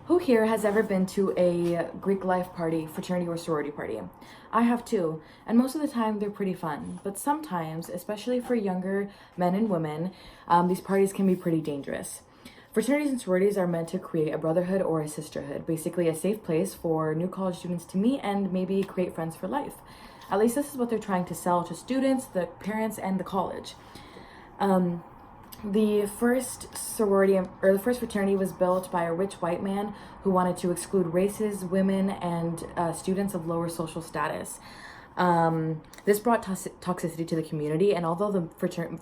Who here has ever been to a Greek life party, fraternity or sorority party? I have too, and most of the time they're pretty fun. But sometimes, especially for younger men and women, these parties can be pretty dangerous. Fraternities and sororities are meant to create a brotherhood or a sisterhood, basically a safe place for new college students to meet and maybe create friends for life. At least this is what they're trying to sell to students, the parents, and the college. The first sorority or the first fraternity was built by a rich white man who wanted to exclude races, women, and students of lower social status. This brought toxicity to the community, and although the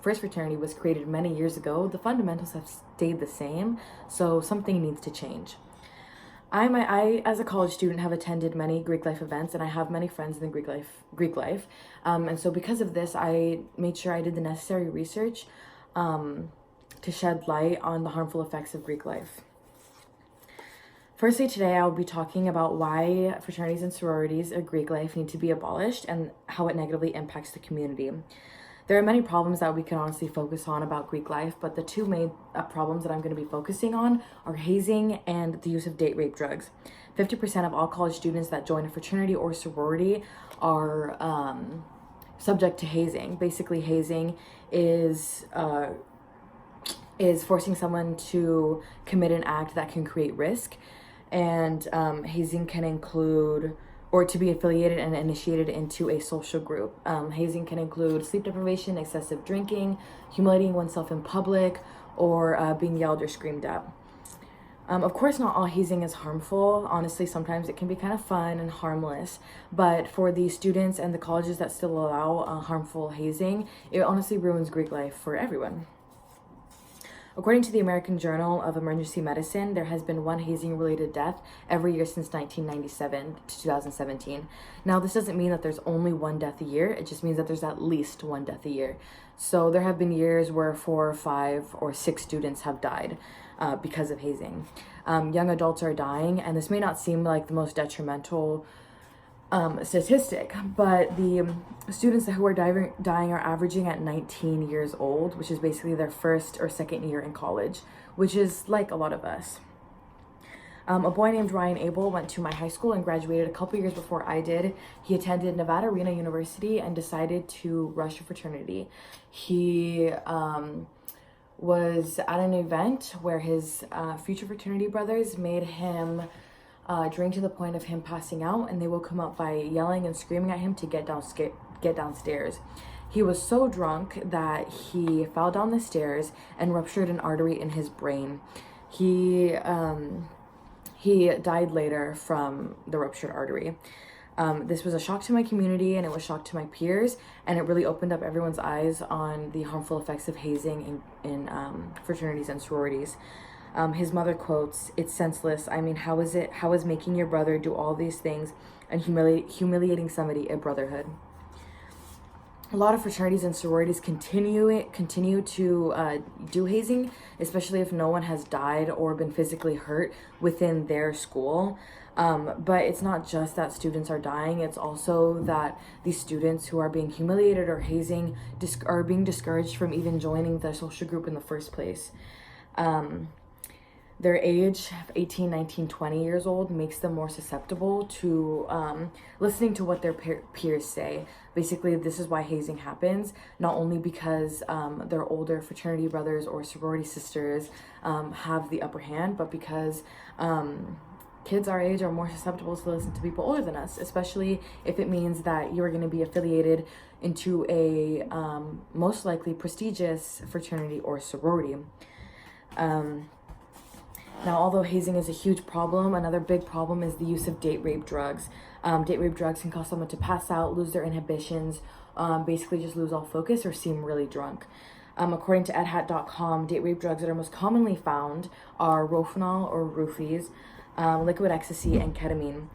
first fraternity was created many years ago, the fundamentals have stayed the same, so something needs to change. I, as a college student, have attended many Greek life events, and I have many friends in the Greek life. And so because of this, I made sure I did the necessary research to shed light on the harmful effects of Greek life. Firstly, today I will be talking about why fraternities and sororities of Greek life need to be abolished and how it negatively impacts the community. There are many problems that we can honestly focus on about Greek life, but the two main problems that I'm going to be focusing on are hazing and the use of date rape drugs. 50% of all college students that join a fraternity or sorority are subject to hazing. Basically, hazing is forcing someone to commit an act that can create risk, and hazing can include, or to be affiliated and initiated into a social group. Hazing can include sleep deprivation, excessive drinking, humiliating oneself in public, or being yelled or screamed at. Of course, not all hazing is harmful. Honestly, sometimes it can be kind of fun and harmless, but for the students and the colleges that still allow harmful hazing, it honestly ruins Greek life for everyone. According to the American Journal of Emergency Medicine, there has been one hazing-related death every year since 1997 to 2017. Now, this doesn't mean that there's only one death a year. It just means that there's at least one death a year. So there have been years where 4 or 5 or 6 students have died because of hazing. Young adults are dying, and this may not seem like the most detrimental statistic, but the students who are dying are averaging at 19 years old, which is basically their first or second year in college, which is like a lot of us. A boy named Ryan Abel went to my high school and graduated a couple years before I did. He attended Nevada Reno University and decided to rush a fraternity. He was at an event where his future fraternity brothers made him drink to the point of him passing out, and they woke him up by yelling and screaming at him to get downstairs. He was so drunk that he fell down the stairs and ruptured an artery in his brain. He died later from the ruptured artery. This was a shock to my community, and it was a shock to my peers, and it really opened up everyone's eyes on the harmful effects of hazing in fraternities and sororities. His mother quotes, "It's senseless. I mean, how is making your brother do all these things and humiliating somebody a brotherhood?" A lot of fraternities and sororities continue to do hazing, especially if no one has died or been physically hurt within their school. But it's not just that students are dying, it's also that these students who are being humiliated or hazing are being discouraged from even joining the social group in the first place. Their age, 18, 19, 20 years old, makes them more susceptible to listening to what their peers say. Basically, this is why hazing happens, not only because their older fraternity brothers or sorority sisters have the upper hand, but because kids our age are more susceptible to listen to people older than us, especially if it means that you are going to be affiliated into a most likely prestigious fraternity or sorority. Now, although hazing is a huge problem, another big problem is the use of date rape drugs. Date rape drugs can cause someone to pass out, lose their inhibitions, basically just lose all focus or seem really drunk. According to edhat.com, date rape drugs that are most commonly found are rofinol or roofies, liquid ecstasy, and ketamine.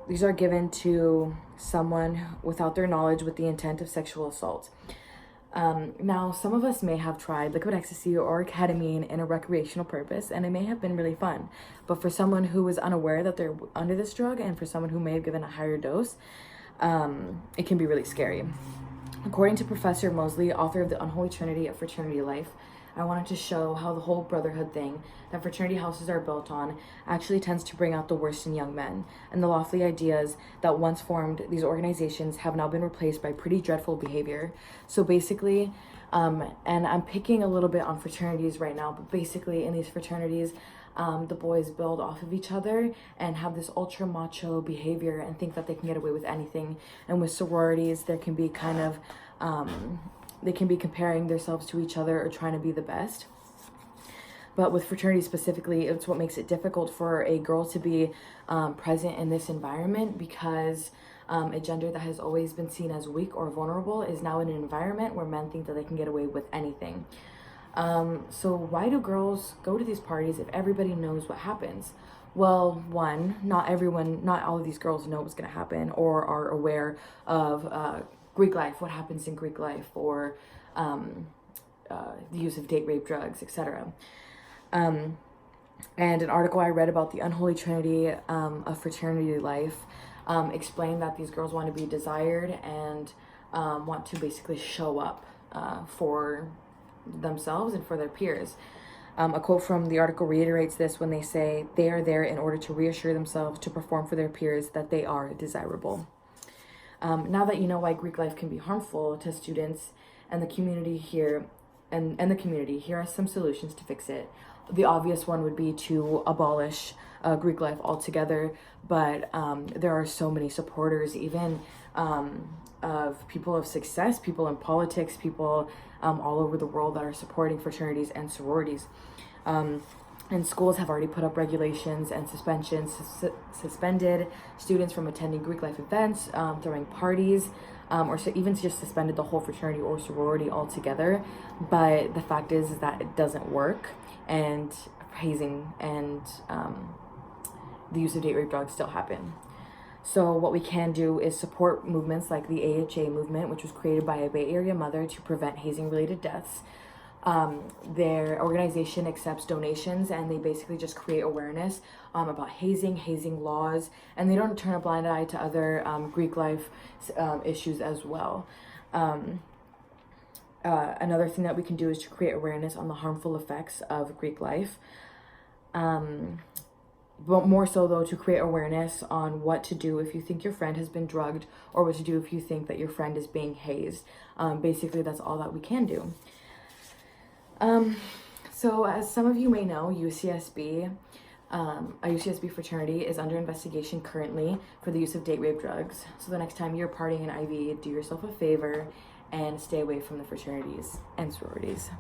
These are given to someone without their knowledge with the intent of sexual assault. Now, some of us may have tried liquid ecstasy or ketamine in a recreational purpose, and it may have been really fun. But for someone who was unaware that they're under this drug, and for someone who may have given a higher dose, it can be really scary. According to Professor Mosley, author of The Unholy Trinity of Fraternity Life, I wanted to show how the whole brotherhood thing that fraternity houses are built on actually tends to bring out the worst in young men, and the lofty ideas that once formed these organizations have now been replaced by pretty dreadful behavior. So basically, and I'm picking a little bit on fraternities right now, but basically in these fraternities, the boys build off of each other and have this ultra macho behavior and think that they can get away with anything. And with sororities, there can be kind of, they can be comparing themselves to each other or trying to be the best. But with fraternity specifically, it's what makes it difficult for a girl to be present in this environment, because a gender that has always been seen as weak or vulnerable is now in an environment where men think that they can get away with anything. So why do girls go to these parties if everybody knows what happens? Well, one, not all of these girls know what's going to happen or are aware of Greek life, what happens in Greek life, or the use of date rape drugs, etc. And an article I read about the unholy trinity of fraternity life explained that these girls want to be desired and want to basically show up for themselves and for their peers. A quote from the article reiterates this when they say they are there in order to reassure themselves to perform for their peers that they are desirable. Now that you know why Greek life can be harmful to students and the community here, here are some solutions to fix it. The obvious one would be to abolish Greek life altogether, but there are so many supporters, even of people of success, people in politics, people all over the world that are supporting fraternities and sororities. And schools have already put up regulations and suspended students from attending Greek life events, throwing parties, or even just suspended the whole fraternity or sorority altogether. But the fact is that it doesn't work, and hazing and the use of date rape drugs still happen. So what we can do is support movements like the AHA movement, which was created by a Bay Area mother to prevent hazing-related deaths. Their organization accepts donations, and they basically just create awareness about hazing laws, and they don't turn a blind eye to other Greek life issues as well. Another thing that we can do is to create awareness on the harmful effects of Greek life. But more so, though, to create awareness on what to do if you think your friend has been drugged, or what to do if you think that your friend is being hazed. Basically, that's all that we can do. So as some of you may know, UCSB, a UCSB fraternity is under investigation currently for the use of date rape drugs. So the next time you're partying in Ivy, do yourself a favor and stay away from the fraternities and sororities.